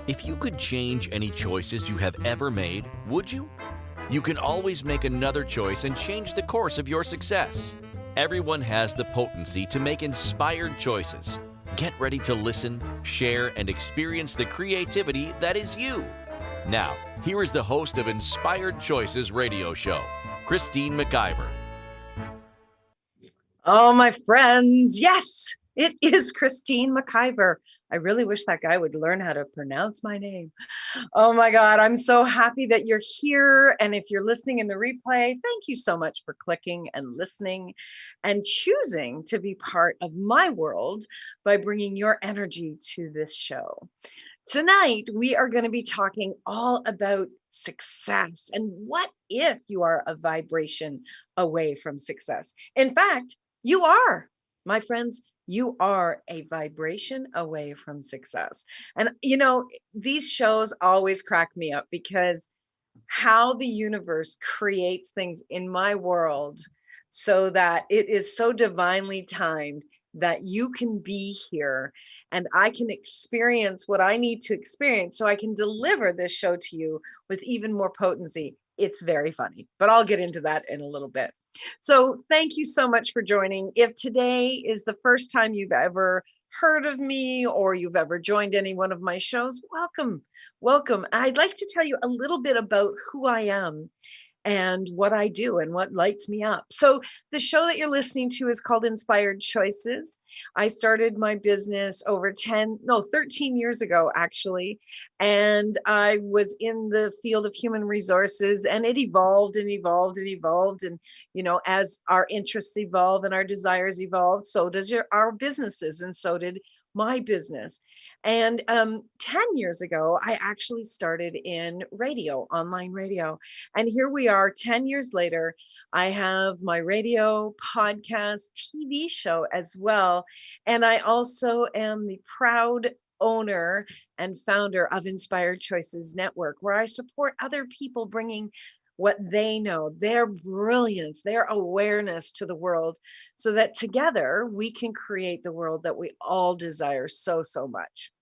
If you could change any choices you have ever made, would you? You can always make another choice and change the course of your success. Everyone has the potency to make inspired choices. Get ready to listen, share, and experience the creativity that is you. Now, here is the host of Inspired Choices radio show, Christine McIver. Oh, my friends. Yes, it is Christine McIver. I really wish that guy would learn how to pronounce my name. Oh my God, I'm so happy that you're here. And if you're listening in the replay, thank you so much for clicking and listening and choosing to be part of my world by bringing your energy to this show. Tonight, we are going to be talking all about success and what if you are a vibration away from success. In fact, you are, my friends. You are a vibration away from success. And, these shows always crack me up because how the universe creates things in my world so that it is so divinely timed that you can be here and I can experience what I need to experience so I can deliver this show to you with even more potency. It's very funny, but I'll get into that in a little bit. So thank you so much for joining. If today is the first time you've ever heard of me or you've ever joined any one of my shows, welcome, welcome. I'd like to tell you a little bit about who I am and what I do and what lights me up. So the show that you're listening to is called Inspired Choices. I started my business over 13 years ago, actually. And I was in the field of human resources and it evolved and evolved and evolved. And, as our interests evolve and our desires evolve, so does our businesses. And so did my business. And 10 years ago, I actually started in radio, online radio. And here we are 10 years later. I have my radio, podcast, TV show as well. And I also am the proud owner and founder of Inspired Choices Network, where I support other people bringing what they know, their brilliance, their awareness to the world, so that together we can create the world that we all desire so, so much.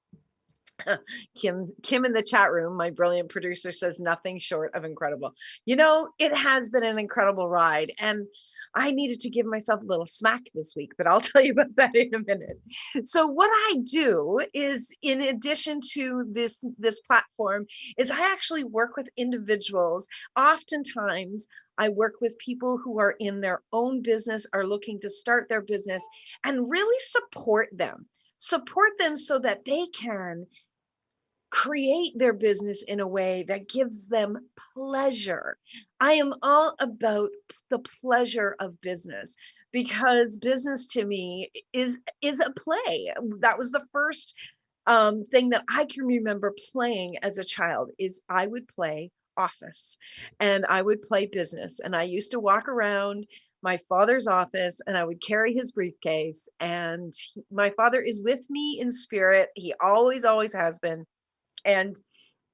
Kim in the chat room, my brilliant producer, says nothing short of incredible. It has been an incredible ride, and I needed to give myself a little smack this week, but I'll tell you about that in a minute. So what I do is, in addition to this platform, is I actually work with individuals. Oftentimes, I work with people who are in their own business, are looking to start their business, and really support them so that they can create their business in a way that gives them pleasure. I am all about the pleasure of business because business to me is a play. That was the first thing that I can remember playing as a child. Is I would play office and I would play business, and I used to walk around my father's office and I would carry his briefcase, and my father is with me in spirit. He always has been. And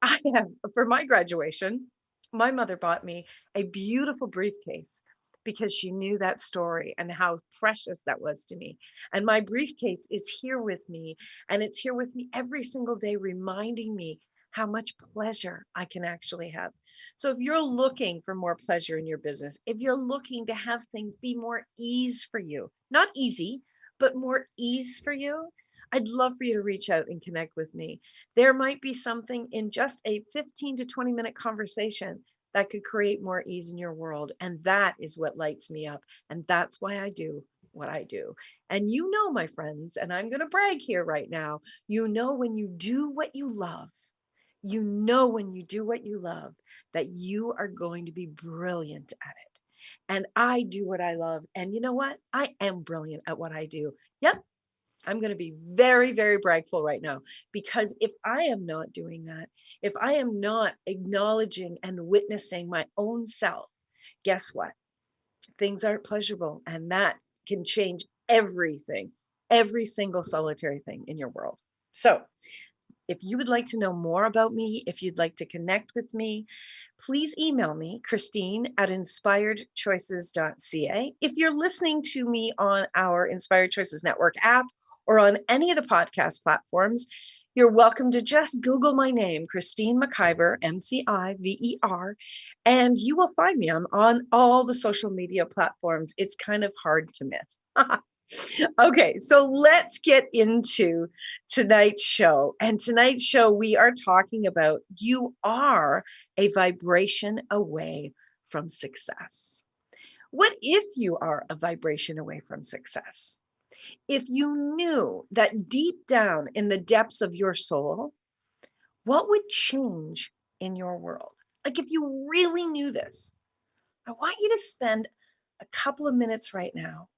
I have, for my graduation, my mother bought me a beautiful briefcase because she knew that story and how precious that was to me. And my briefcase is here with me, and it's here with me every single day, reminding me how much pleasure I can actually have. So if you're looking for more pleasure in your business, if you're looking to have things be more ease for you, not easy, but more ease for you, I'd love for you to reach out and connect with me. There might be something in just a 15 to 20 minute conversation that could create more ease in your world. And that is what lights me up. And that's why I do what I do. And my friends, and I'm going to brag here right now, when you do what you love, when you do what you love, that you are going to be brilliant at it. And I do what I love. And you know what? I am brilliant at what I do. Yep. I'm going to be very, very bragful right now, because if I am not doing that, if I am not acknowledging and witnessing my own self, guess what? Things aren't pleasurable, and that can change everything, every single solitary thing in your world. So if you would like to know more about me, if you'd like to connect with me, please email me, Christine@inspiredchoices.ca. If you're listening to me on our Inspired Choices Network app, or on any of the podcast platforms, You're welcome to just Google my name, Christine McIver, MCIVER, and you will find me. I'm on all the social media platforms. It's kind of hard to miss. Okay, so let's get into tonight's show. And tonight's show, we are talking about you are a vibration away from success. What if you are a vibration away from success? If you knew that deep down in the depths of your soul, what would change in your world? Like if you really knew this, I want you to spend a couple of minutes right now.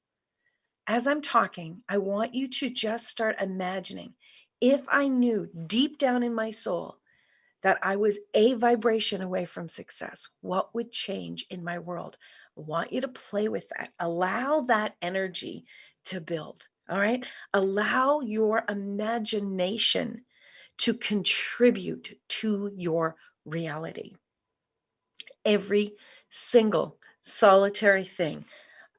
As I'm talking, I want you to just start imagining if I knew deep down in my soul that I was a vibration away from success, what would change in my world? I want you to play with that. Allow that energy to build. All right. Allow your imagination to contribute to your reality. Every single solitary thing,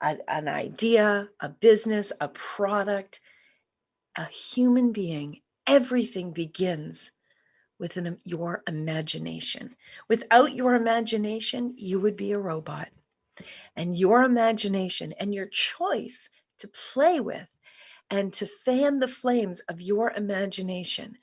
an idea, a business, a product, a human being, everything begins with your imagination. Without your imagination, you would be a robot. And your imagination and your choice to play with and to fan the flames of your imagination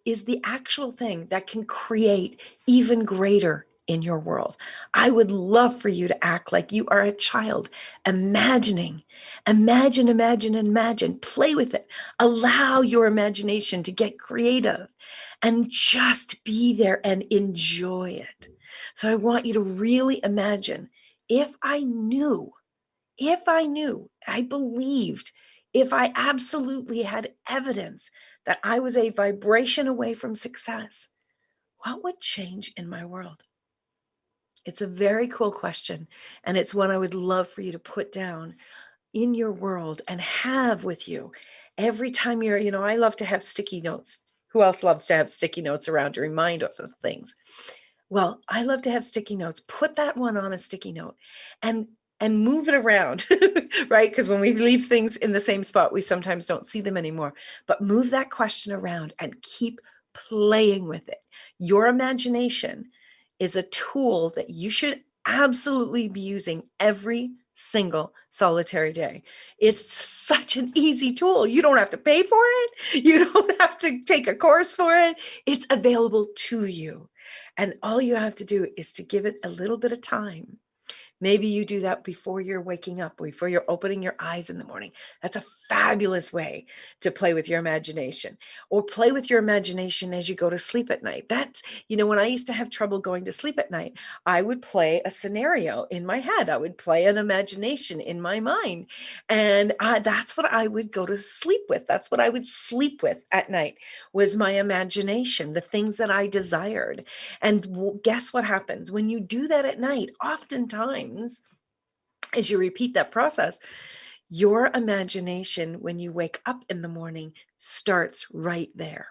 is the actual thing that can create even greater in your world. I would love for you to act like you are a child, imagining, imagine, play with it. Allow your imagination to get creative and just be there and enjoy it. So I want you to really imagine if I knew, I believed, if I absolutely had evidence that I was a vibration away from success, what would change in my world? It's a very cool question. And it's one I would love for you to put down in your world and have with you every time I love to have sticky notes. Who else loves to have sticky notes around to remind us of things? Well, I love to have sticky notes. Put that one on a sticky note and move it around, right? Because when we leave things in the same spot, we sometimes don't see them anymore. But move that question around and keep playing with it. Your imagination is a tool that you should absolutely be using every single solitary day. It's such an easy tool. You don't have to pay for it. You don't have to take a course for it. It's available to you. And all you have to do is to give it a little bit of time. Maybe you do that before you're waking up, before you're opening your eyes in the morning. That's a fabulous way to play with your imagination, or play with your imagination as you go to sleep at night. That's, when I used to have trouble going to sleep at night, I would play a scenario in my head. I would play an imagination in my mind. And that's what I would go to sleep with. That's what I would sleep with at night, was my imagination, the things that I desired. And guess what happens when you do that at night? Oftentimes, as you repeat that process, your imagination, when you wake up in the morning, starts right there.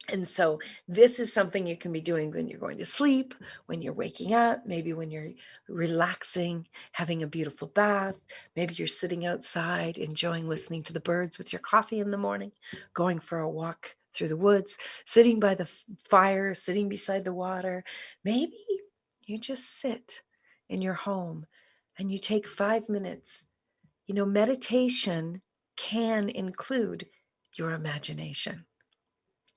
And so this is something you can be doing when you're going to sleep, when you're waking up, maybe when you're relaxing, having a beautiful bath. Maybe you're sitting outside, enjoying listening to the birds with your coffee in the morning, going for a walk through the woods, sitting by the fire, sitting beside the water. Maybe you just sit in your home and you take 5 minutes. Meditation can include your imagination.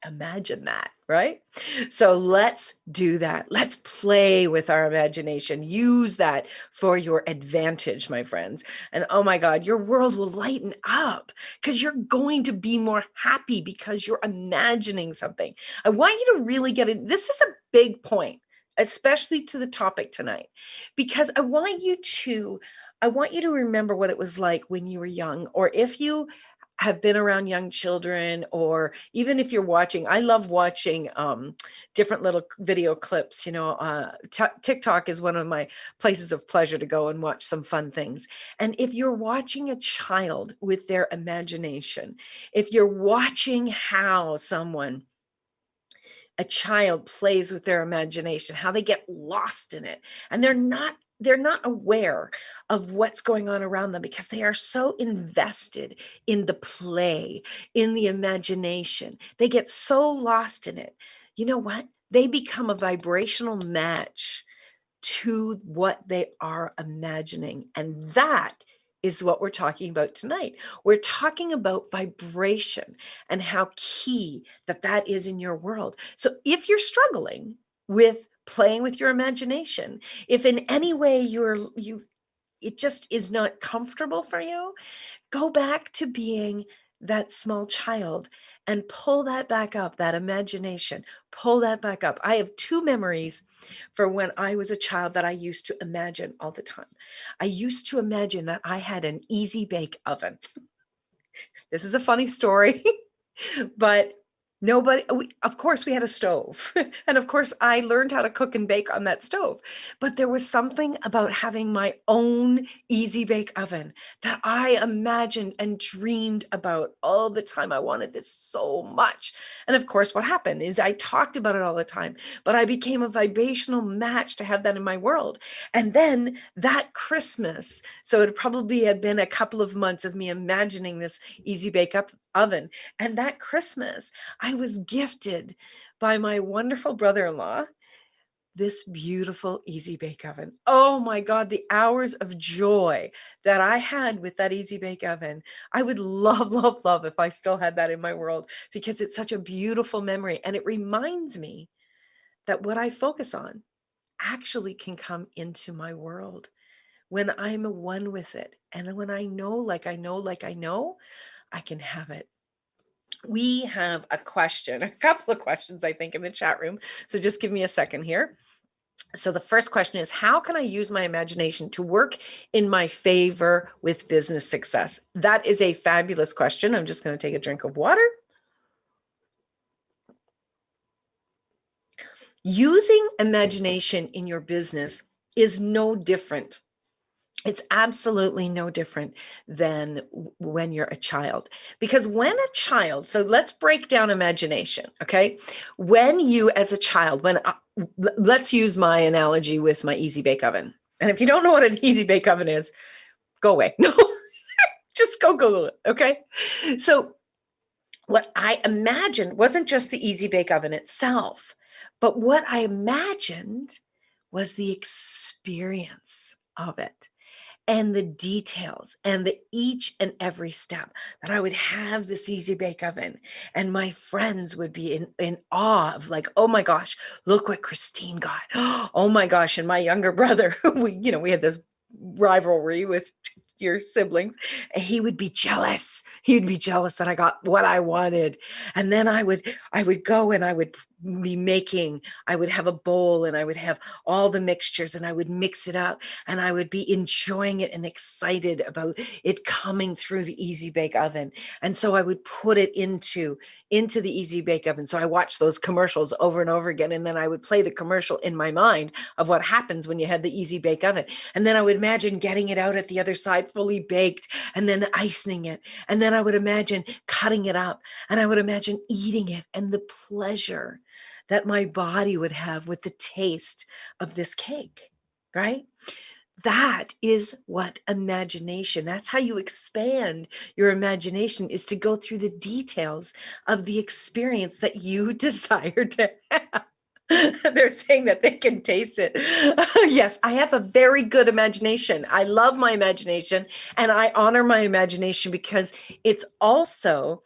Imagine that, right? So let's do that. Let's play with our imagination. Use that for your advantage, my friends. And oh my God, your world will lighten up because you're going to be more happy because you're imagining something. I want you to really get it. This is a big point, especially to the topic tonight, because I want you to remember what it was like when you were young, or if you have been around young children, or even if you're watching, I love watching different little video clips. TikTok is one of my places of pleasure to go and watch some fun things. And if you're watching a child with their imagination, if you're watching how a child plays with their imagination, how they get lost in it, and they're not they're not aware of what's going on around them because they are so invested in the play, in the imagination. They get so lost in it. You know what? They become a vibrational match to what they are imagining. And that is what we're talking about tonight. We're talking about vibration and how key that is in your world. So if you're struggling with playing with your imagination, if in any way it just is not comfortable for you, go back to being that small child and pull that back up, that imagination, pull that back up. I have two memories for when I was a child that I used to imagine all the time. I used to imagine that I had an easy bake oven. This is a funny story, but of course we had a stove. And of course I learned how to cook and bake on that stove. But there was something about having my own easy bake oven that I imagined and dreamed about all the time. I wanted this so much. And of course, what happened is I talked about it all the time, but I became a vibrational match to have that in my world. And then that Christmas, so it probably had been a couple of months of me imagining this easy bake up oven. And that Christmas, I was gifted by my wonderful brother-in-law this beautiful easy bake oven. Oh my God, the hours of joy that I had with that easy bake oven. I would love, love, love if I still had that in my world because it's such a beautiful memory. And it reminds me that what I focus on actually can come into my world when I'm one with it. And when I know, like I know, like I know, I can have it. We have a couple of questions, I think, in the chat room. So just give me a second here. So the first question is, how can I use my imagination to work in my favor with business success? That is a fabulous question. I'm just going to take a drink of water. Using imagination in your business is no different. It's absolutely no different than when you're a child. Because when a child, so let's break down imagination, okay? When you, as a child, let's use my analogy with my easy bake oven. And if you don't know what an easy bake oven is, go away. No, just go Google it, okay? So what I imagined wasn't just the easy bake oven itself, but what I imagined was the experience of it and the details and the each and every step, that I would have this easy bake oven and my friends would be in awe of, like, oh my gosh, look what Christine got. Oh my gosh. And my younger brother, we had this rivalry with your siblings, and he would be jealous. He would be jealous that I got what I wanted. And then I would go and I would have a bowl and I would have all the mixtures and I would mix it up and I would be enjoying it and excited about it coming through the easy bake oven. And so I would put it into the easy bake oven. So I watched those commercials over and over again. And then I would play the commercial in my mind of what happens when you had the easy bake oven. And then I would imagine getting it out at the other side fully baked and then icing it. And then I would imagine cutting it up and I would imagine eating it and the pleasure that my body would have with the taste of this cake, right? That is what imagination, that's how you expand your imagination, is to go through the details of the experience that you desire to have. They're saying that they can taste it. Yes, I have a very good imagination. I love my imagination and I honor my imagination because it's also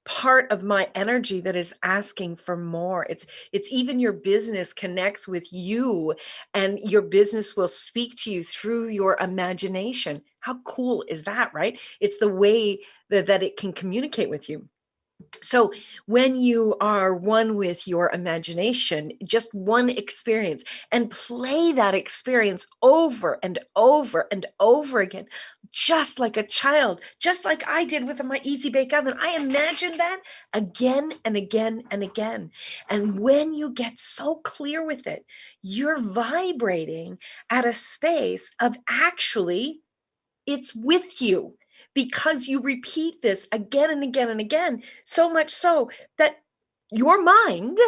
part of my energy that is asking for more. It's even your business connects with you and your business will speak to you through your imagination. How cool is that, right? It's the way that it can communicate with you. So when you are one with your imagination, just one experience, and play that experience over and over and over again, just like a child, just like I did with my easy bake oven. I imagined that again and again and again. And when you get so clear with it, you're vibrating at a space of actually it's with you, because you repeat this again and again and again, so much so that your mind,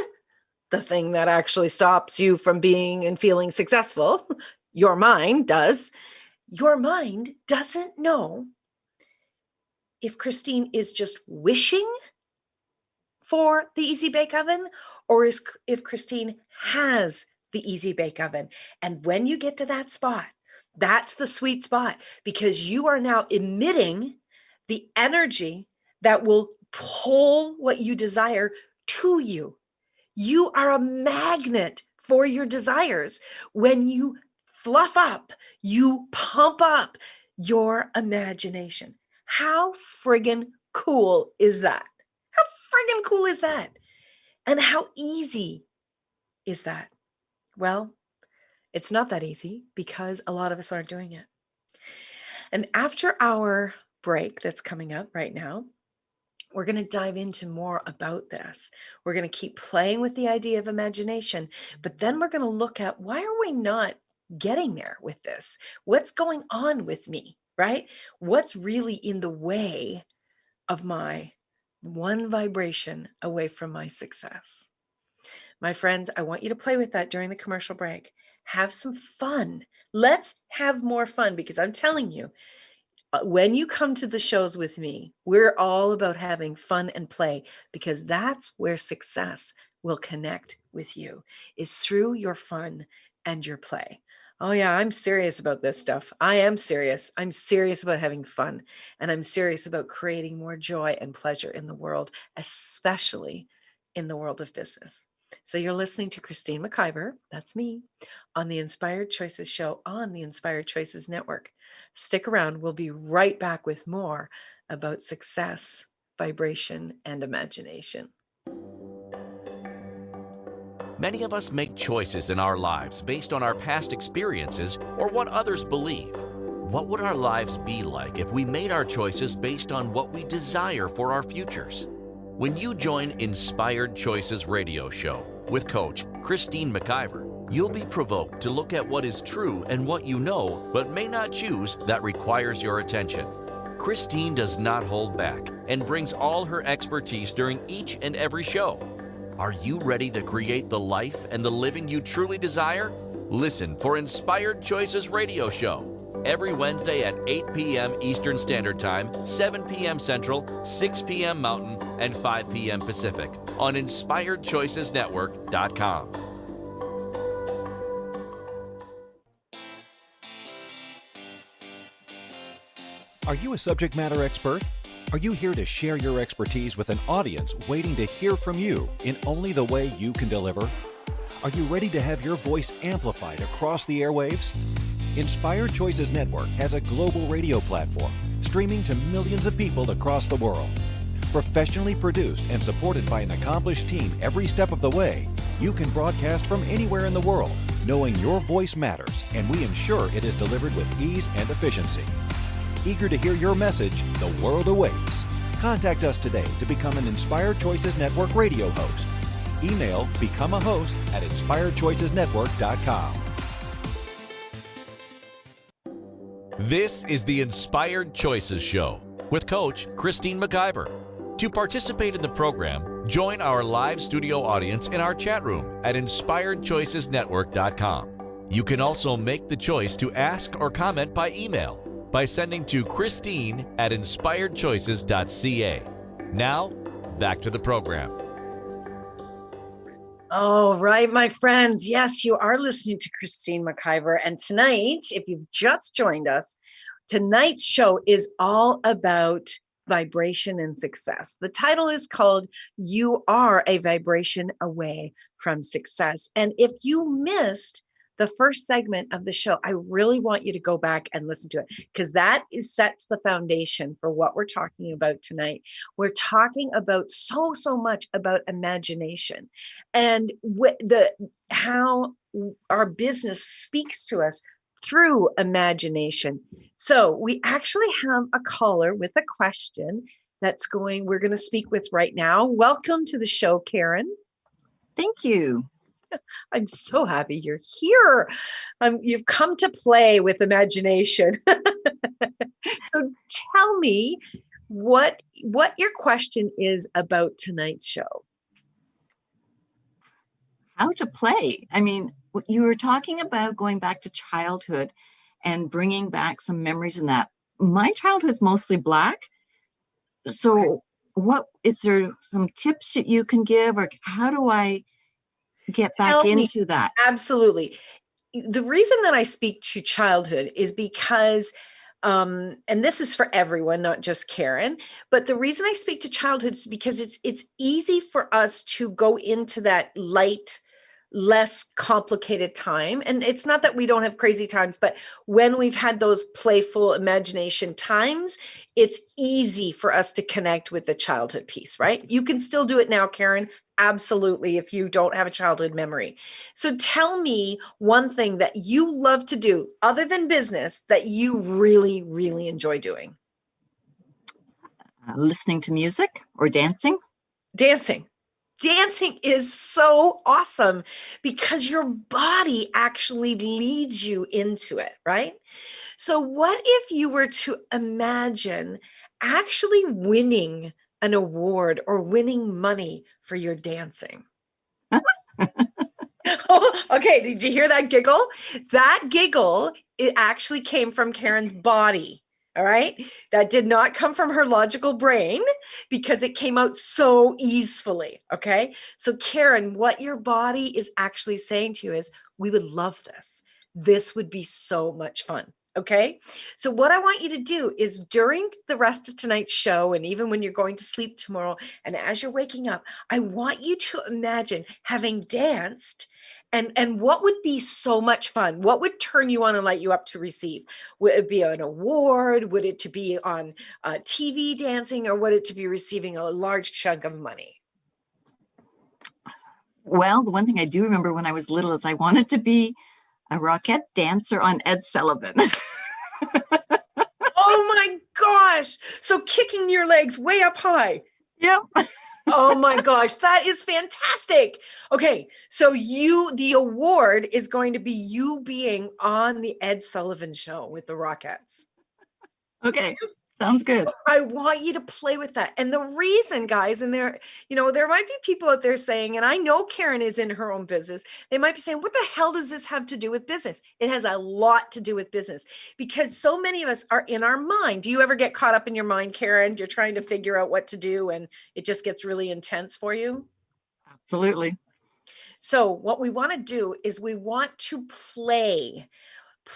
the thing that actually stops you from being and feeling successful, your mind does. Your mind doesn't know if Christine is just wishing for the Easy Bake Oven or if Christine has the Easy Bake Oven. And when you get to that spot, that's the sweet spot, because you are now emitting the energy that will pull what you desire to you. You are a magnet for your desires. When you fluff up, you pump up your imagination. How friggin' cool is that? How friggin' cool is that? And how easy is that? Well, it's not that easy because a lot of us aren't doing it. And after our break that's coming up right now, we're going to dive into more about this. We're going to keep playing with the idea of imagination, but then we're going to look at, why are we not getting there with this? What's going on with me, right? What's really in the way of my one vibration away from my success? My friends, I want you to play with that during the commercial break. Have some fun. Let's have more fun, because I'm telling you, when you come to the shows with me, we're all about having fun and play, because that's where success will connect with you, is through your fun and your play. Oh yeah, I'm serious about this stuff. I am serious. I'm serious about having fun, and I'm serious about creating more joy and pleasure in the world, especially in the world of business. So you're listening to Christine McIver, that's me, on the Inspired Choices show on the Inspired Choices Network. Stick around. We'll be right back with more about success, vibration, and imagination. Many of us make choices in our lives based on our past experiences or what others believe. What would our lives be like if we made our choices based on what we desire for our futures? When you join Inspired Choices radio show with Coach Christine McIver, you'll be provoked to look at what is true and what you know but may not choose that requires your attention. Christine does not hold back and brings all her expertise during each and every show. Are you ready to create the life and the living you truly desire? Listen for Inspired Choices radio show every Wednesday at 8 p.m. Eastern Standard Time, 7 p.m. Central, 6 p.m. Mountain, and 5 p.m. Pacific on InspiredChoicesNetwork.com. Are you a subject matter expert? Are you here to share your expertise with an audience waiting to hear from you in only the way you can deliver? Are you ready to have your voice amplified across the airwaves? Inspired Choices Network has a global radio platform streaming to millions of people across the world. Professionally produced and supported by an accomplished team every step of the way, you can broadcast from anywhere in the world, knowing your voice matters, and we ensure it is delivered with ease and efficiency. Eager to hear your message, the world awaits. Contact us today to become an Inspired Choices Network radio host. Email becomeahost@inspiredchoicesnetwork.com. This is the Inspired Choices Show with Coach Christine McIver. To participate in the program, join our live studio audience in our chat room at InspiredChoicesNetwork.com. You can also make the choice to ask or comment by email by sending to Christine@InspiredChoices.ca. Now, back to the program. All right, my friends. Yes, you are listening to Christine McIver. And tonight, if you've just joined us, tonight's show is all about vibration and success. The title is called You Are a Vibration Away from Success. And if you missed the first segment of the show, I really want you to go back and listen to it, because that sets the foundation for what we're talking about tonight. We're talking about so much about imagination and how our business speaks to us through imagination. So we actually have a caller with a question we're going to speak with right now. Welcome to the show, Karen. Thank you. I'm so happy you're here. You've come to play with imagination. So tell me what your question is about tonight's show. how to play. I mean, you were talking about going back to childhood and bringing back some memories in that. My childhood's mostly Black. So what is there some tips that you can give, or how do I get back Tell me. into that? Absolutely. The reason that I speak to childhood is because, and this is for everyone, not just Karen, but the reason I speak to childhood is because it's easy for us to go into that light, less complicated time. And it's not that we don't have crazy times, but when we've had those playful imagination times, it's easy for us to connect with the childhood piece, right? You can still do it now, Karen. Absolutely, if you don't have a childhood memory. So tell me one thing that you love to do other than business that you really, really enjoy doing. Listening to music or dancing? Dancing. Dancing is so awesome because your body actually leads you into it, right? So, what if you were to imagine actually winning an award or winning money for your dancing? Oh, okay. Did you hear that giggle? That giggle, it actually came from Karen's body. All right. That did not come from her logical brain because it came out so easily. Okay. So, Karen, what your body is actually saying to you is, we would love this. This would be so much fun. Okay. So, what I want you to do is during the rest of tonight's show, and even when you're going to sleep tomorrow, and as you're waking up, I want you to imagine having danced. And what would be so much fun? What would turn you on and light you up to receive? Would it be an award? Would it to be on TV dancing, or would it to be receiving a large chunk of money? Well, the one thing I do remember when I was little is I wanted to be a Rockette dancer on Ed Sullivan. Oh my gosh. So kicking your legs way up high. Yep. Oh my gosh, that is fantastic. Okay, so the award is going to be you being on the Ed Sullivan Show with the Rockettes. Okay. Sounds good. I want you to play with that. And the reason, guys, and there might be people out there saying, and I know Karen is in her own business, they might be saying, what the hell does this have to do with business? It has a lot to do with business because so many of us are in our mind. Do you ever get caught up in your mind, Karen? You're trying to figure out what to do and it just gets really intense for you? Absolutely. So what we want to do is we want to play.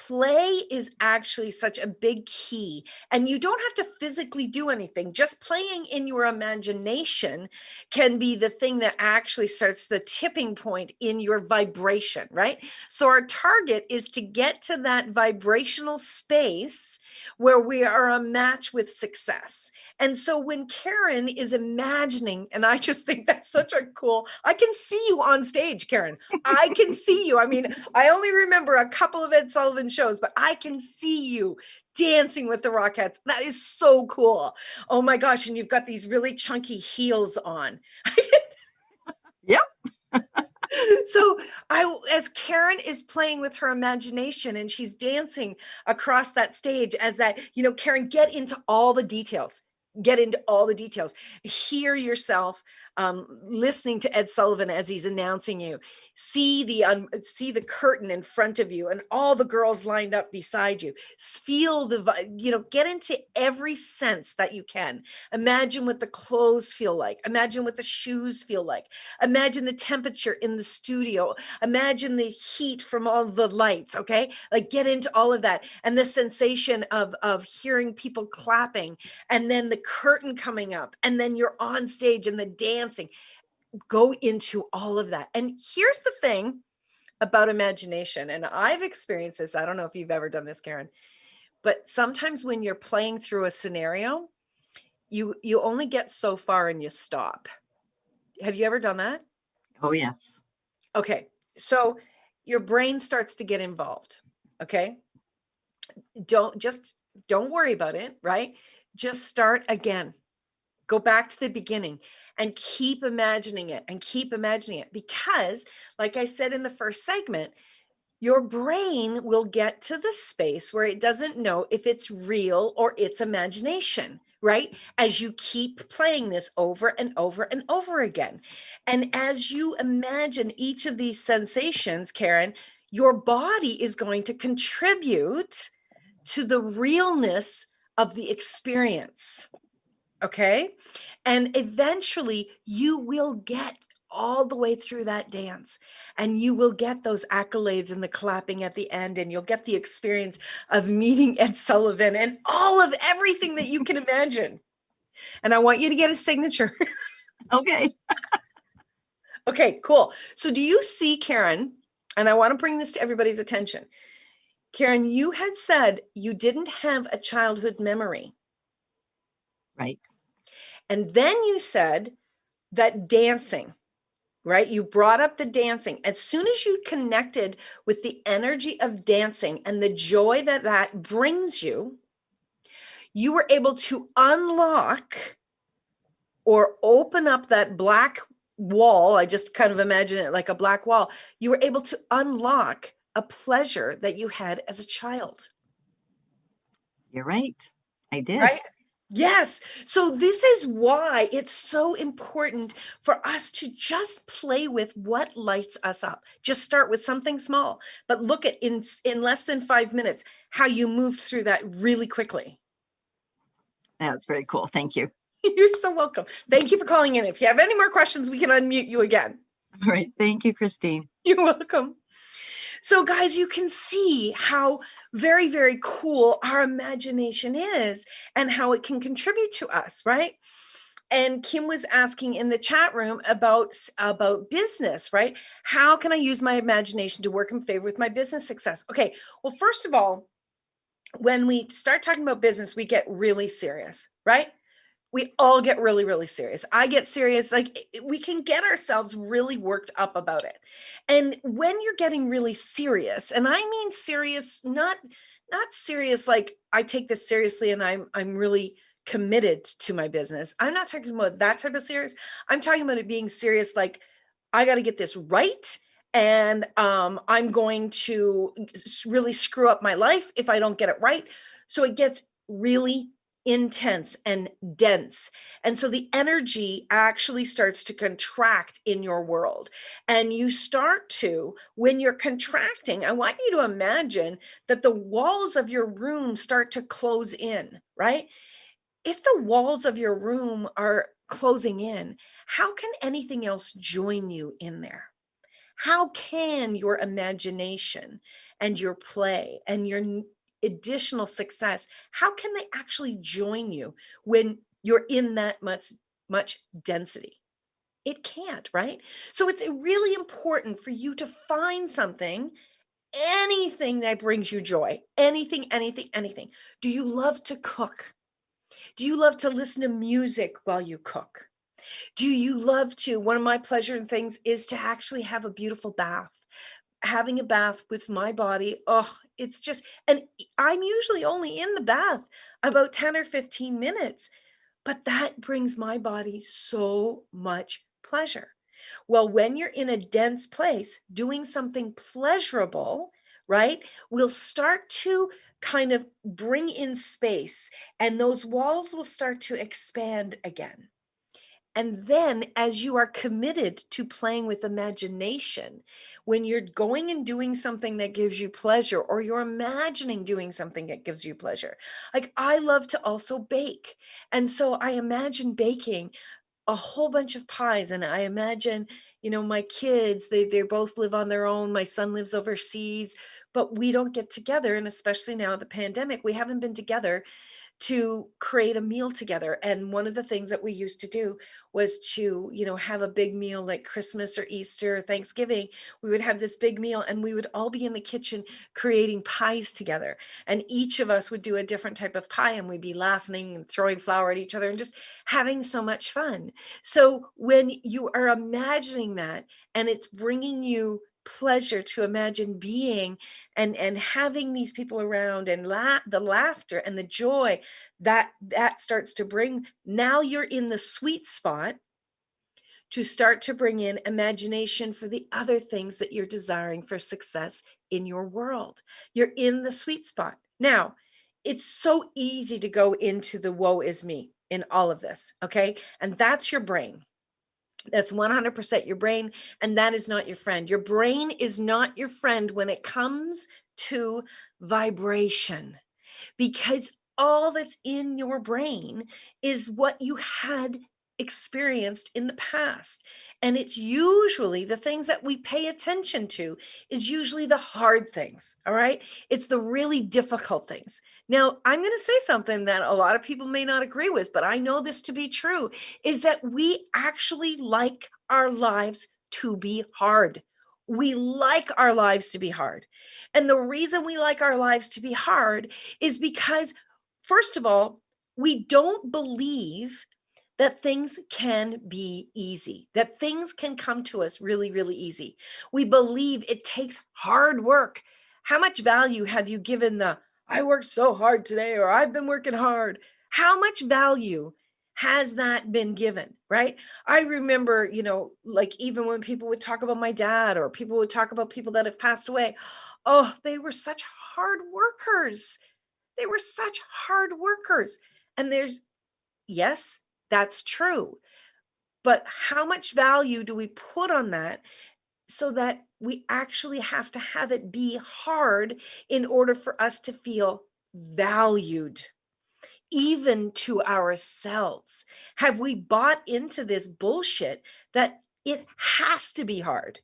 Play is actually such a big key, and you don't have to physically do anything. Just playing in your imagination can be the thing that actually starts the tipping point in your vibration, right? So our target is to get to that vibrational space where we are a match with success. And so when Karen is imagining, and I just think that's such a cool, I can see you on stage, Karen. I can see you. I mean, I only remember a couple of Ed Sullivan shows, but I can see you dancing with the Rockettes. That is so cool. Oh my gosh. And you've got these really chunky heels on. Yep. So as Karen is playing with her imagination and she's dancing across that stage as that, Karen, get into all the details. Get into all the details. Hear yourself listening to Ed Sullivan as he's announcing you. See the curtain in front of you and all the girls lined up beside you. Feel get into every sense that you can. Imagine what the clothes feel like. Imagine what the shoes feel like. Imagine the temperature in the studio. Imagine the heat from all the lights. Okay, like get into all of that and the sensation of hearing people clapping and then the curtain coming up and then you're on stage and the dancing. Go into all of that. And here's the thing about imagination, and I've experienced this. I don't know if you've ever done this, Karen, but sometimes when you're playing through a scenario, you only get so far and you stop. Have you ever done that? Oh, yes. Okay. So your brain starts to get involved. Okay. Don't worry about it, right? Just start again. Go back to the beginning and keep imagining it because, like I said in the first segment, your brain will get to the space where it doesn't know if it's real or it's imagination, right? As you keep playing this over and over and over again. And as you imagine each of these sensations, Karen, your body is going to contribute to the realness of the experience. Okay. And eventually you will get all the way through that dance, and you will get those accolades and the clapping at the end, and you'll get the experience of meeting Ed Sullivan and all of everything that you can imagine. And I want you to get a signature. Okay. Okay, cool. So do you see, Karen, and I want to bring this to everybody's attention. Karen, you had said you didn't have a childhood memory. Right. And then you said that dancing, right? You brought up the dancing. As soon as you connected with the energy of dancing and the joy that that brings you, you were able to unlock or open up that black wall. I just kind of imagine it like a black wall. You were able to unlock a pleasure that you had as a child. You're right. I did. Right? Yes. So this is why it's so important for us to just play with what lights us up. Just start with something small, but look at in less than 5 minutes how you moved through that really quickly. That's very cool. Thank you. You're so welcome. Thank you for calling in. If you have any more questions, we can unmute you again. All right. Thank you, Christine. You're welcome. So guys, you can see how very, very cool our imagination is and how it can contribute to us, right? And Kim was asking in the chat room about business, right? How can I use my imagination to work in favor with my business success? Okay, well, first of all, when we start talking about business, we get really serious, right? We all get really, really serious. I get serious. Like we can get ourselves really worked up about it. And when you're getting really serious, and I mean serious, not serious like I take this seriously and I'm really committed to my business. I'm not talking about that type of serious. I'm talking about it being serious like I got to get this right. And I'm going to really screw up my life if I don't get it right. So it gets really intense and dense. And so the energy actually starts to contract in your world. And you start to, when you're contracting, I want you to imagine that the walls of your room start to close in, right? If the walls of your room are closing in, how can anything else join you in there? How can your imagination and your play and your additional success, how can they actually join you when you're in that much density? It can't, right? So it's really important for you to find something, anything that brings you joy, anything, anything, anything. Do you love to cook? Do you love to listen to music while you cook? Do you love to, one of my pleasure things is to actually have a beautiful bath. Having a bath with my body, oh, it's just, and I'm usually only in the bath about 10 or 15 minutes, but that brings my body so much pleasure. Well, when you're in a dense place, doing something pleasurable, right, will start to kind of bring in space, and those walls will start to expand again. And then, as you are committed to playing with imagination, when you're going and doing something that gives you pleasure, or you're imagining doing something that gives you pleasure, like I love to also bake. And so I imagine baking a whole bunch of pies, and I imagine, my kids, they both live on their own. My son lives overseas, but we don't get together. And especially now the pandemic, we haven't been together to create a meal together. And one of the things that we used to do was to, have a big meal like Christmas or Easter or Thanksgiving. We would have this big meal and we would all be in the kitchen creating pies together. And each of us would do a different type of pie, and we'd be laughing and throwing flour at each other and just having so much fun. So when you are imagining that and it's bringing you pleasure to imagine being and having these people around, and the laughter and the joy that starts to bring, now you're in the sweet spot to start to bring in imagination for the other things that you're desiring for success in your world. You're in the sweet spot. Now, it's so easy to go into the woe is me, in all of this. Okay. And that's your brain. That's 100% your brain. And that is not your friend. Your brain is not your friend when it comes to vibration, because all that's in your brain is what you had experienced in the past. And it's usually the things that we pay attention to is usually the hard things. All right. It's the really difficult things. Now, I'm going to say something that a lot of people may not agree with, but I know this to be true, is that we actually like our lives to be hard. We like our lives to be hard. And the reason we like our lives to be hard is because, first of all, we don't believe that things can be easy, that things can come to us really, really easy. We believe it takes hard work. How much value have you given the, I worked so hard today, or I've been working hard? How much value has that been given, right? I remember, like even when people would talk about my dad, or people would talk about people that have passed away, oh, they were such hard workers. They were such hard workers. And yes, that's true. But how much value do we put on that so that we actually have to have it be hard in order for us to feel valued, even to ourselves? Have we bought into this bullshit that it has to be hard?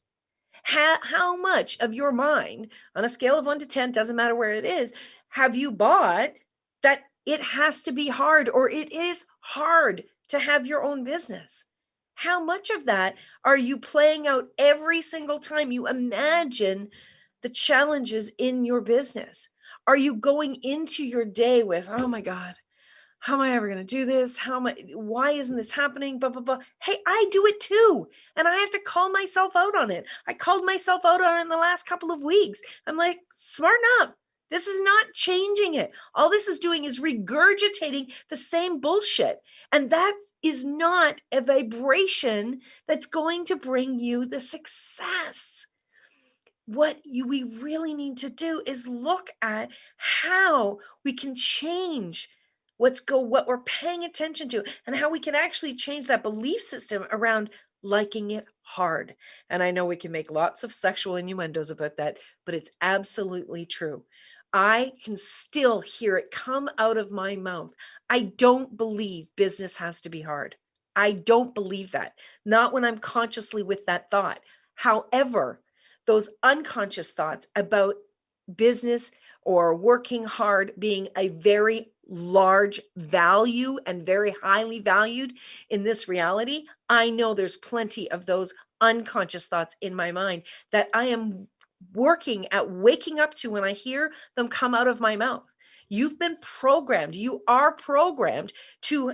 How much of your mind, on a scale of 1 to 10, doesn't matter where it is, have you bought that it has to be hard, or it is hard to have your own business? How much of that are you playing out every single time you imagine the challenges in your business? Are you going into your day with, oh my God, how am I ever going to do this? Why isn't this happening? Blah, blah, blah. Hey, I do it too. And I have to call myself out on it. I called myself out on it in the last couple of weeks. I'm like, smarten up. This is not changing it. All this is doing is regurgitating the same bullshit. And that is not a vibration that's going to bring you the success. What we really need to do is look at how we can change what we're paying attention to, and how we can actually change that belief system around liking it hard. And I know we can make lots of sexual innuendos about that, but it's absolutely true. I can still hear it come out of my mouth. I don't believe business has to be hard. I don't believe that. Not when I'm consciously with that thought. However, those unconscious thoughts about business or working hard being a very large value and very highly valued in this reality, I know there's plenty of those unconscious thoughts in my mind that I am working at waking up to when I hear them come out of my mouth. You've been programmed. You are programmed to,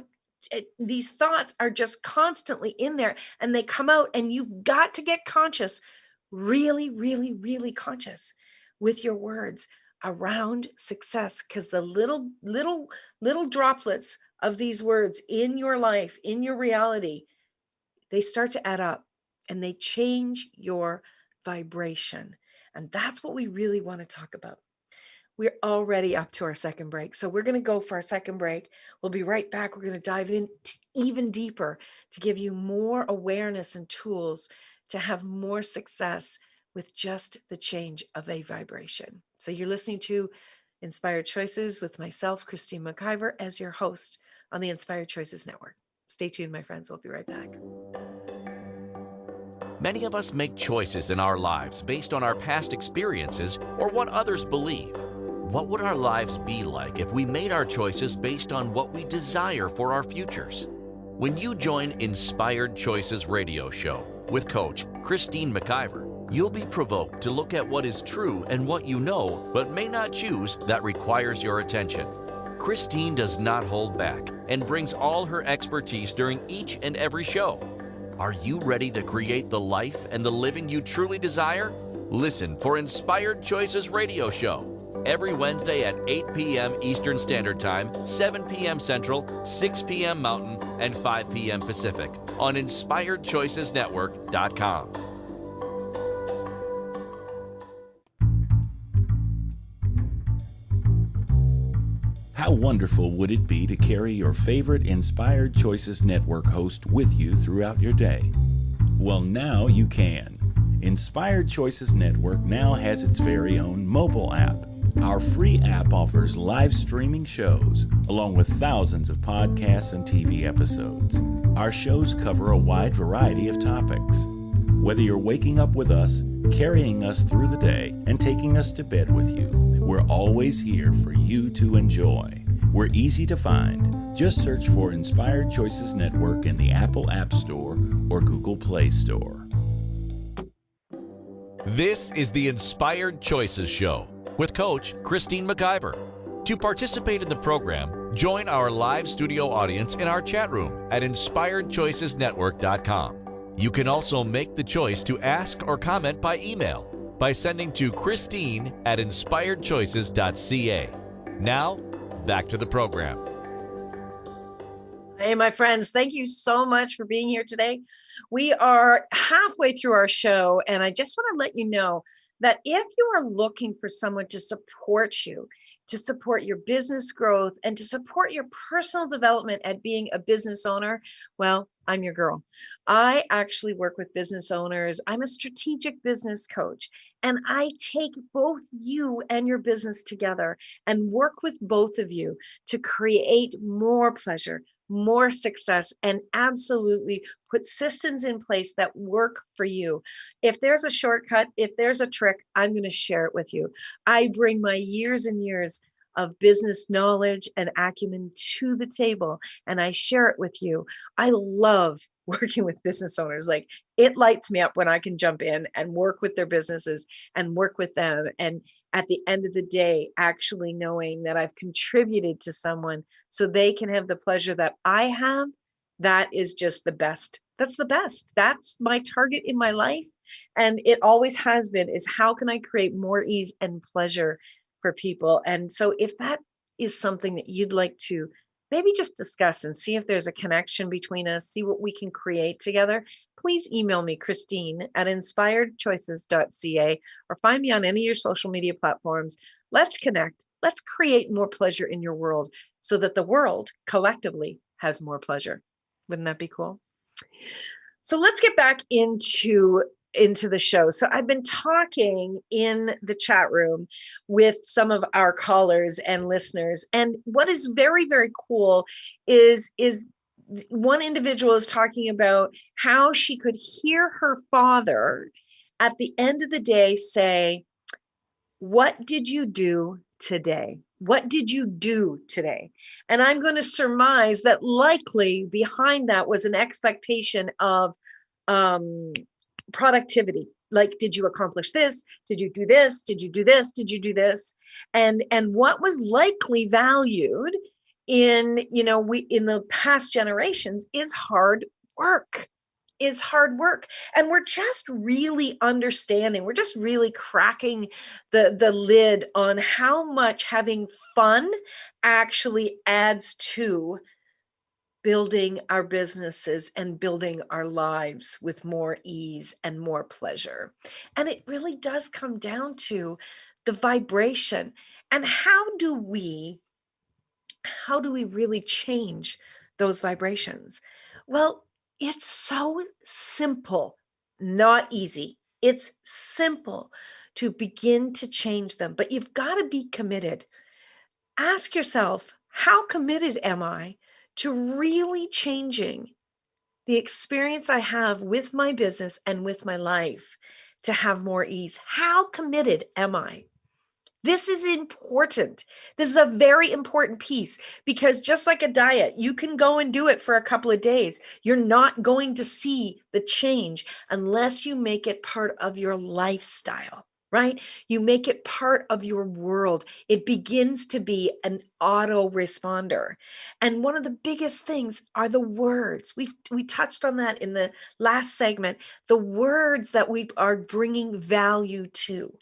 these thoughts are just constantly in there, and they come out, and you've got to get conscious, really, really, really conscious with your words around success, because the little droplets of these words in your life, in your reality, they start to add up and they change your vibration. And that's what we really want to talk about. We're already up to our second break. So we're going to go for our second break. We'll be right back. We're going to dive in even deeper to give you more awareness and tools to have more success with just the change of a vibration. So you're listening to Inspired Choices with myself, Christine McIver, as your host on the Inspired Choices Network. Stay tuned, my friends. We'll be right back. Many of us make choices in our lives based on our past experiences or what others believe. What would our lives be like if we made our choices based on what we desire for our futures? When you join Inspired Choices radio show with Coach Christine McIver, you'll be provoked to look at what is true and what you know but may not choose that requires your attention. Christine does not hold back and brings all her expertise during each and every show. Are you ready to create the life and the living you truly desire? Listen for Inspired Choices radio show every Wednesday at 8 p.m. Eastern Standard Time, 7 p.m. Central, 6 p.m. Mountain, and 5 p.m. Pacific on InspiredChoicesNetwork.com. How wonderful would it be to carry your favorite Inspired Choices Network host with you throughout your day? Well, now you can. Inspired Choices Network now has its very own mobile app. Our free app offers live streaming shows, along with thousands of podcasts and TV episodes. Our shows cover a wide variety of topics. Whether you're waking up with us, carrying us through the day, and taking us to bed with you, we're always here for you to enjoy. We're easy to find. Just search for Inspired Choices Network in the Apple App Store or Google Play Store. This is the Inspired Choices Show with Coach Christine McIver. To participate in the program, join our live studio audience in our chat room at inspiredchoicesnetwork.com. You can also make the choice to ask or comment by email by sending to Christine@inspiredchoices.ca. Now, back to the program. Hey, my friends, thank you so much for being here today. We are halfway through our show, and I just want to let you know that if you are looking for someone to support you, to support your business growth, and to support your personal development at being a business owner, well, I'm your girl. I actually work with business owners. I'm a strategic business coach, and I take both you and your business together and work with both of you to create more pleasure, more success, and absolutely put systems in place that work for you. If there's a shortcut, if there's a trick, I'm going to share it with you. I bring my years and years of business knowledge and acumen to the table, and I share it with you. I love working with business owners. Like, it lights me up when I can jump in and work with their businesses and work with them. And at the end of the day, actually knowing that I've contributed to someone so they can have the pleasure that I have, that is just the best. That's the best. That's my target in my life. And it always has been, is how can I create more ease and pleasure for people? And so if that is something that you'd like to maybe just discuss and see if there's a connection between us, see what we can create together, please email me, Christine@inspiredchoices.ca, or find me on any of your social media platforms. Let's connect. Let's create more pleasure in your world so that the world collectively has more pleasure. Wouldn't that be cool? So let's get back into the show. So I've been talking in the chat room with some of our callers and listeners. And what is very, very cool is one individual is talking about how she could hear her father at the end of the day say, "What did you do today? What did you do today?" And I'm going to surmise that likely behind that was an expectation of productivity. Like, did you accomplish this? Did you do this? Did you do this? Did you do this? And what was likely valued in, in the past generations is hard work. And we're just really understanding, we're just really cracking the lid on how much having fun actually adds to building our businesses and building our lives with more ease and more pleasure. And it really does come down to the vibration. And how do we really change those vibrations? Well, it's so simple, not easy. It's simple to begin to change them, but you've got to be committed. Ask yourself, how committed am I to really changing the experience I have with my business and with my life to have more ease? How committed am I? This is important. This is a very important piece, because just like a diet, you can go and do it for a couple of days. You're not going to see the change unless you make it part of your lifestyle, right? You make it part of your world. It begins to be an autoresponder. And one of the biggest things are the words. We touched on that in the last segment, the words that we are bringing value to.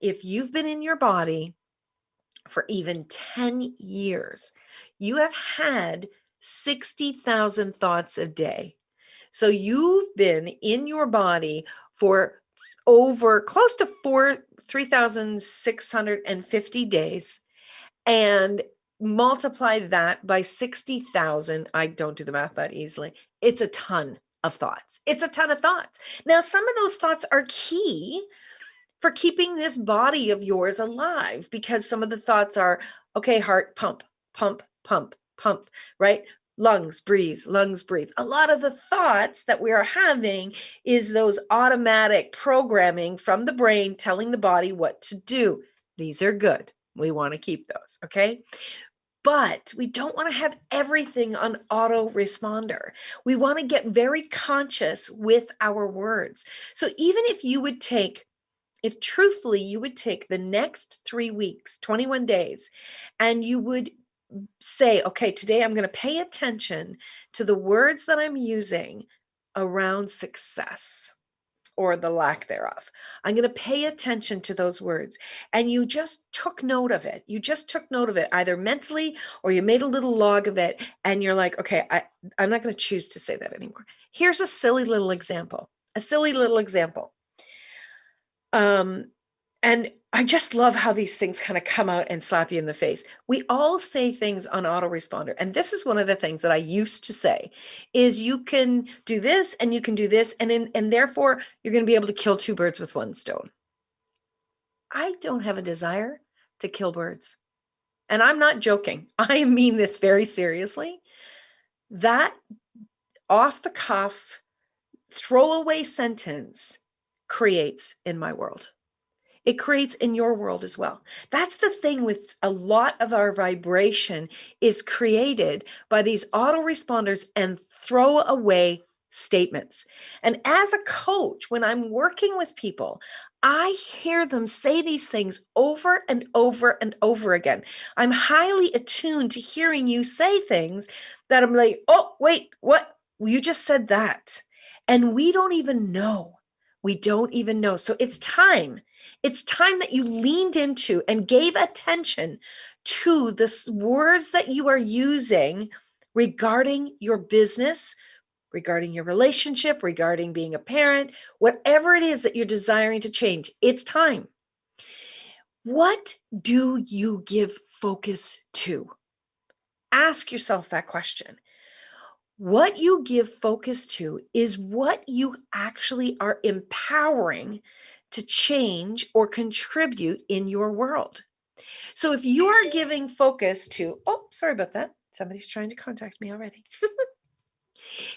If you've been in your body for even 10 years, you have had 60,000 thoughts a day. So you've been in your body for over close to 3,650 days. And multiply that by 60,000. I don't do the math that easily. It's a ton of thoughts. It's a ton of thoughts. Now, some of those thoughts are key for keeping this body of yours alive, because some of the thoughts are, okay, heart, pump, pump, pump, pump, right? Lungs, breathe, lungs, breathe. A lot of the thoughts that we are having is those automatic programming from the brain telling the body what to do. These are good. We want to keep those, okay? But we don't want to have everything on autoresponder. We want to get very conscious with our words. So even if you would take, if truthfully you would take the next 3 weeks, 21 days, and you would say, okay, today I'm going to pay attention to the words that I'm using around success or the lack thereof. I'm going to pay attention to those words. And you just took note of it. You just took note of it, either mentally or you made a little log of it. And you're like, okay, I'm not going to choose to say that anymore. Here's a silly little example. And I just love how these things kind of come out and slap you in the face. We all say things on autoresponder. And this is one of the things that I used to say is you can do this and you can do this. And therefore you're going to be able to kill two birds with one stone. I don't have a desire to kill birds. And I'm not joking. I mean this very seriously. That off the cuff, throwaway sentence creates in my world. It creates in your world as well. That's the thing with a lot of our vibration is created by these autoresponders and throwaway statements. And as a coach, when I'm working with people, I hear them say these things over and over and over again. I'm highly attuned to hearing you say things that I'm like, oh, wait, what? You just said that. And we don't even know. We don't even know. So it's time. It's time that you leaned into and gave attention to the words that you are using regarding your business, regarding your relationship, regarding being a parent, whatever it is that you're desiring to change. It's time. What do you give focus to? Ask yourself that question. What you give focus to is what you actually are empowering to change or contribute in your world. So if you are giving focus to, oh, sorry about that. Somebody's trying to contact me already.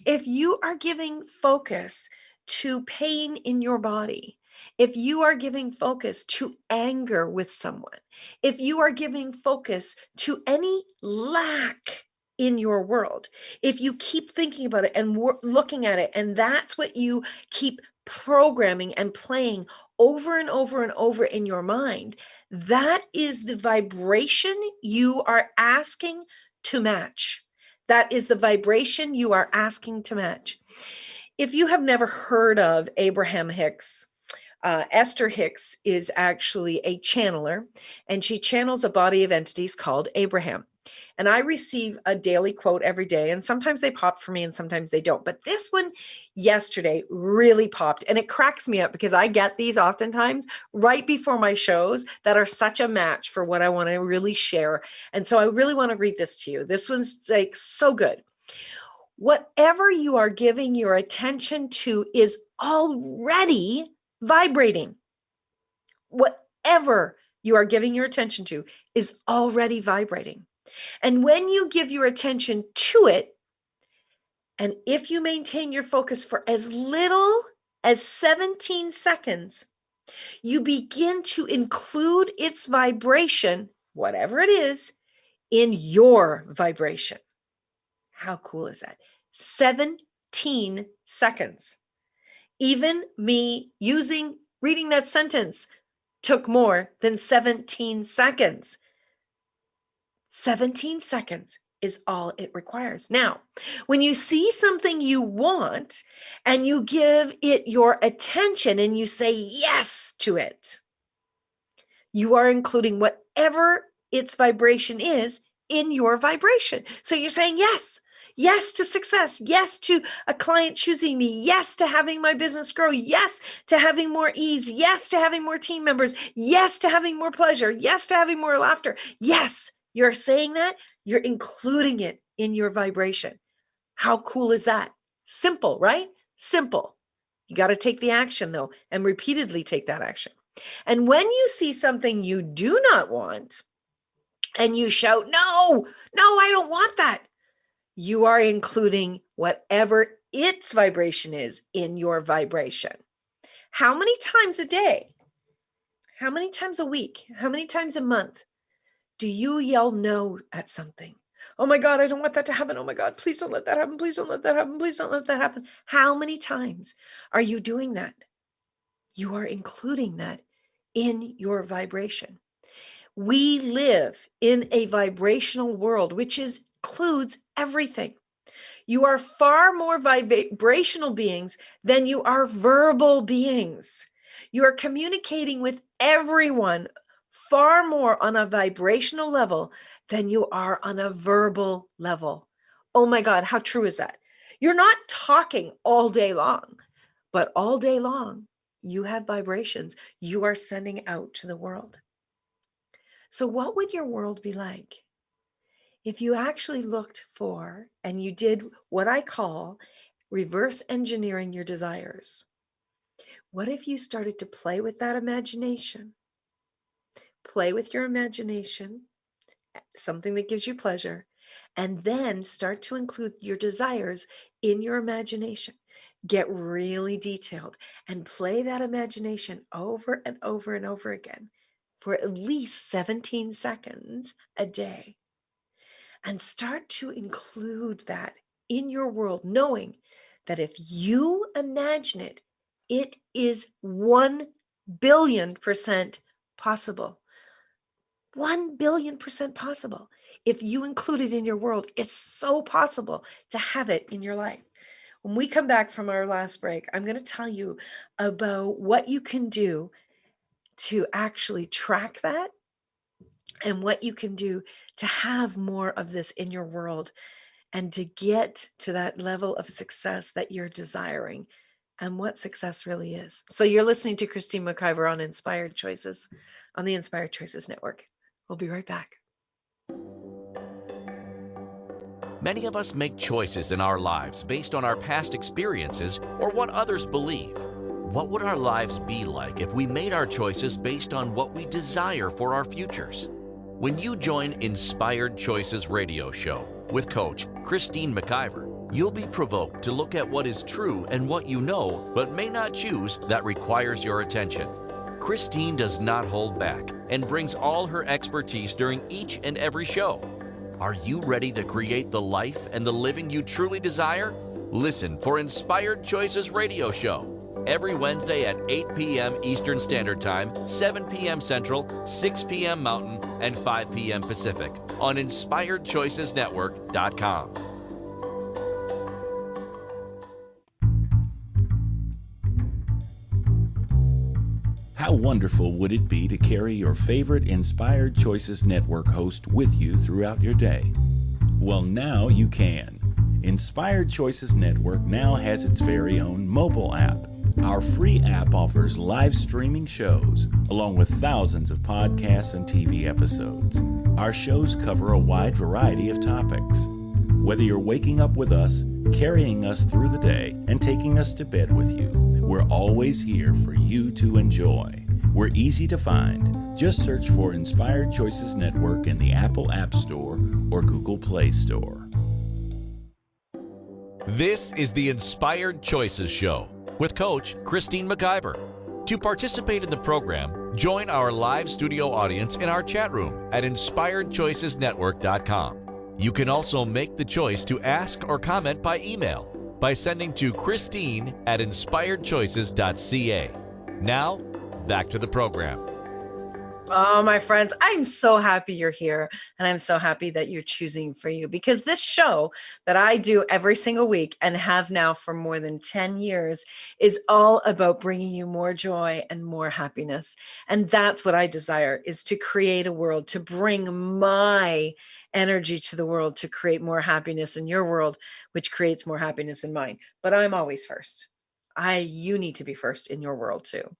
If you are giving focus to pain in your body, if you are giving focus to anger with someone, if you are giving focus to any lack in your world, if you keep thinking about it and looking at it, and that's what you keep programming and playing over and over and over in your mind, that is the vibration you are asking to match. That is the vibration you are asking to match. If you have never heard of Abraham Hicks, Esther Hicks is actually a channeler, and she channels a body of entities called Abraham. And I receive a daily quote every day, and sometimes they pop for me and sometimes they don't. But this one yesterday really popped, and it cracks me up because I get these oftentimes right before my shows that are such a match for what I want to really share. And so I really want to read this to you. This one's like so good. Whatever you are giving your attention to is already vibrating. Whatever you are giving your attention to is already vibrating. And when you give your attention to it, and if you maintain your focus for as little as 17 seconds, you begin to include its vibration, whatever it is, in your vibration. How cool is that? 17 seconds. Even me reading that sentence took more than 17 seconds. 17 seconds is all it requires. Now, when you see something you want and you give it your attention and you say yes to it, you are including whatever its vibration is in your vibration. So you're saying yes. Yes to success. Yes to a client choosing me. Yes to having my business grow. Yes to having more ease. Yes to having more team members. Yes to having more pleasure. Yes to having more laughter. Yes, You're saying that, you're including it in your vibration. How cool is that? Simple, right? Simple. You got to take the action though, and repeatedly take that action. And when you see something you do not want and you shout, no, I don't want that, you are including whatever its vibration is in your vibration. How many times a day? How many times a week? How many times a month do you yell no at something? Oh my God, I don't want that to happen. Oh my God, please don't let that happen. Please don't let that happen. Please don't let that happen. How many times are you doing that? You are including that in your vibration. We live in a vibrational world, which includes everything. You are far more vibrational beings than you are verbal beings. You are communicating with everyone far more on a vibrational level than you are on a verbal level. Oh my God, how true is that? You're not talking all day long, but all day long, you have vibrations you are sending out to the world. So what would your world be like if you actually looked for and you did what I call reverse engineering your desires? What if you started to play with that imagination? Play with your imagination, something that gives you pleasure, and then start to include your desires in your imagination. Get really detailed and play that imagination over and over and over again for at least 17 seconds a day. And start to include that in your world, knowing that if you imagine it, it is 1 billion% possible. 1 billion% possible. If you include it in your world, it's so possible to have it in your life. When we come back from our last break, I'm going to tell you about what you can do to actually track that and what you can do to have more of this in your world and to get to that level of success that you're desiring and what success really is. So you're listening to Christine McIver on Inspired Choices on the Inspired Choices Network. We'll be right back. Many of us make choices in our lives based on our past experiences or what others believe. What would our lives be like if we made our choices based on what we desire for our futures? When you join Inspired Choices Radio Show with Coach Christine McIver, you'll be provoked to look at what is true and what you know but may not choose that requires your attention. Christine does not hold back and brings all her expertise during each and every show. Are you ready to create the life and the living you truly desire? Listen for Inspired Choices Radio Show every Wednesday at 8 p.m. Eastern Standard Time, 7 p.m. Central, 6 p.m. Mountain, and 5 p.m. Pacific on InspiredChoicesNetwork.com. How wonderful would it be to carry your favorite Inspired Choices Network host with you throughout your day? Well, now you can. Inspired Choices Network now has its very own mobile app. Our free app offers live streaming shows, along with thousands of podcasts and TV episodes. Our shows cover a wide variety of topics. Whether you're waking up with us, carrying us through the day, and taking us to bed with you, we're always here for you to enjoy. We're easy to find. Just search for Inspired Choices Network in the Apple App Store or Google Play Store. This is the Inspired Choices Show with Coach Christine McIver. To participate in the program, join our live studio audience in our chat room at InspiredChoicesNetwork.com. You can also make the choice to ask or comment by email by sending to Christine@InspiredChoices.ca. Now, back to the program. Oh, my friends, I'm so happy you're here. And I'm so happy that you're choosing for you, because this show that I do every single week and have now for more than 10 years is all about bringing you more joy and more happiness. And that's what I desire, is to create a world, to bring my energy to the world, to create more happiness in your world, which creates more happiness in mine. But I'm always first. You need to be first in your world too.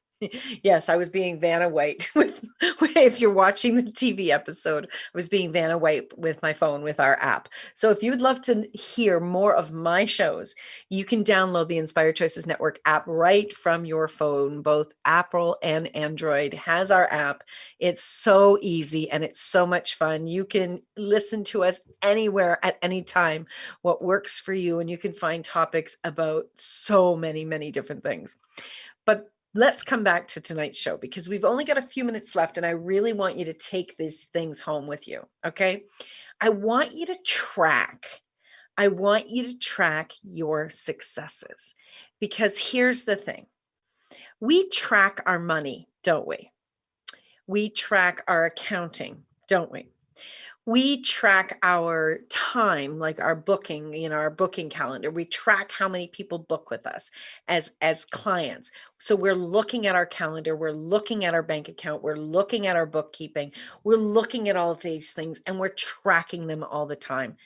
Yes, I was being Vanna White with, if you're watching the TV episode, I was being Vanna White with my phone with our app. So if you'd love to hear more of my shows, you can download the Inspired Choices Network app right from your phone. Both Apple and Android has our app. It's so easy and it's so much fun. You can listen to us anywhere at any time, what works for you, and you can find topics about so many, many different things. But let's come back to tonight's show because we've only got a few minutes left and I really want you to take these things home with you. Okay. I want you to track your successes because here's the thing. We track our money, don't we? We track our accounting, don't we? We track our time, like our booking, our booking calendar. We track how many people book with us as clients. So we're looking at our calendar, we're looking at our bank account, we're looking at our bookkeeping, we're looking at all of these things and we're tracking them all the time.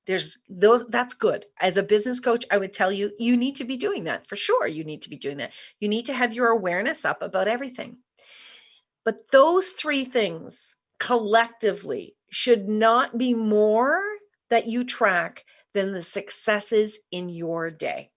That's good. As a business coach, I would tell you, you need to be doing that for sure. You need to be doing that. You need to have your awareness up about everything. But those three things collectively should not be more that you track than the successes in your day.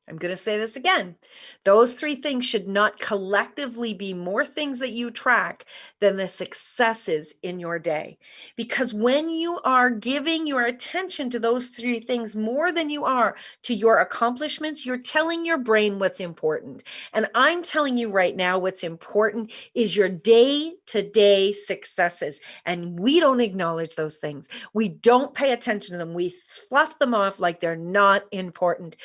I'm going to say this again. Those three things should not collectively be more things that you track than the successes in your day. Because when you are giving your attention to those three things more than you are to your accomplishments, you're telling your brain what's important. And I'm telling you right now, what's important is your day-to-day successes. And we don't acknowledge those things. We don't pay attention to them. We fluff them off like they're not important.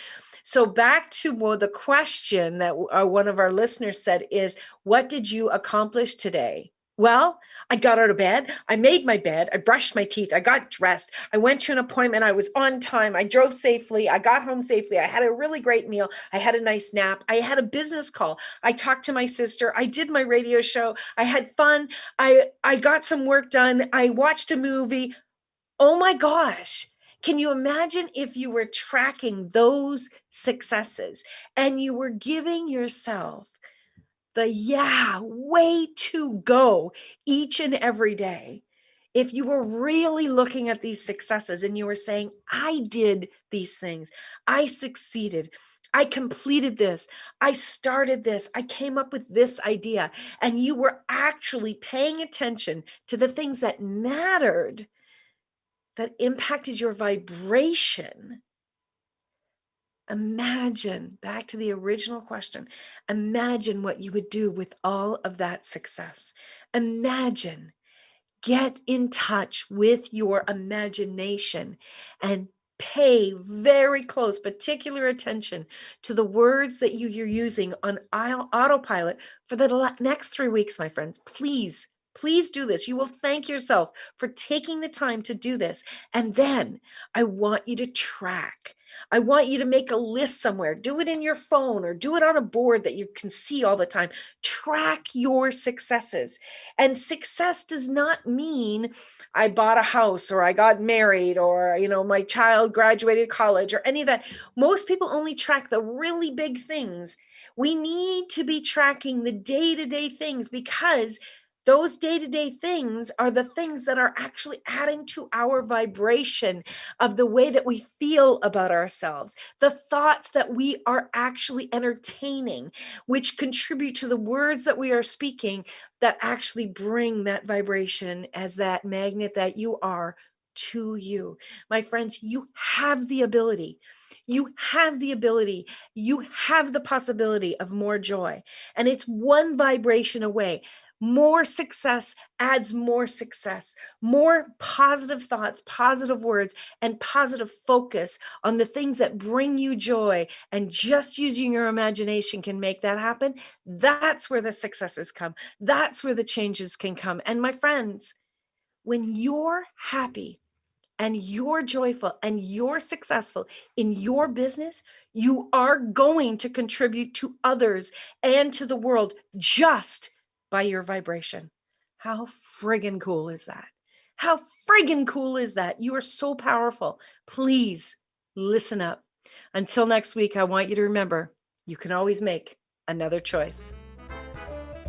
So back to the question that one of our listeners said is, what did you accomplish today? Well, I got out of bed. I made my bed. I brushed my teeth. I got dressed. I went to an appointment. I was on time. I drove safely. I got home safely. I had a really great meal. I had a nice nap. I had a business call. I talked to my sister. I did my radio show. I had fun. I got some work done. I watched a movie. Oh my gosh. Can you imagine if you were tracking those successes and you were giving yourself the way to go each and every day? If you were really looking at these successes and you were saying, I did these things, I succeeded, I completed this, I started this, I came up with this idea, and you were actually paying attention to the things that mattered, that impacted your vibration. Imagine, back to the original question, imagine what you would do with all of that success. Imagine, get in touch with your imagination and pay very close, particular attention to the words that you're using on autopilot for the next 3 weeks, my friends. Please do this. You will thank yourself for taking the time to do this. And then I want you to track. I want you to make a list somewhere. Do it in your phone or do it on a board that you can see all the time. Track your successes. And success does not mean I bought a house or I got married or, my child graduated college or any of that. Most people only track the really big things. We need to be tracking the day-to-day things because those day-to-day things are the things that are actually adding to our vibration of the way that we feel about ourselves, the thoughts that we are actually entertaining, which contribute to the words that we are speaking that actually bring that vibration as that magnet that you are to you. My friends, you have the ability. You have the ability. You have the possibility of more joy. And it's one vibration away. More success adds more success, more positive thoughts, positive words, and positive focus on the things that bring you joy. And just using your imagination can make that happen. That's where the successes come. That's where the changes can come. And my friends, when you're happy and you're joyful and you're successful in your business, you are going to contribute to others and to the world just by your vibration. How friggin' cool is that? How friggin' cool is that? You are so powerful. Please listen up. Until next week, I want you to remember, you can always make another choice.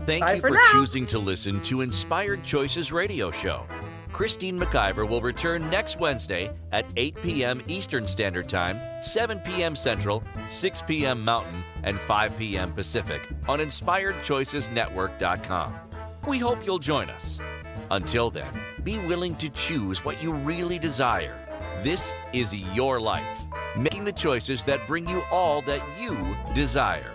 Thank Bye you for for now. choosing to listen to Inspired Choices Radio Show. Christine McIver will return next Wednesday at 8 p.m. Eastern Standard Time, 7 p.m. Central, 6 p.m. Mountain, and 5 p.m. Pacific on InspiredChoicesNetwork.com. We hope you'll join us. Until then, be willing to choose what you really desire. This is your life, making the choices that bring you all that you desire.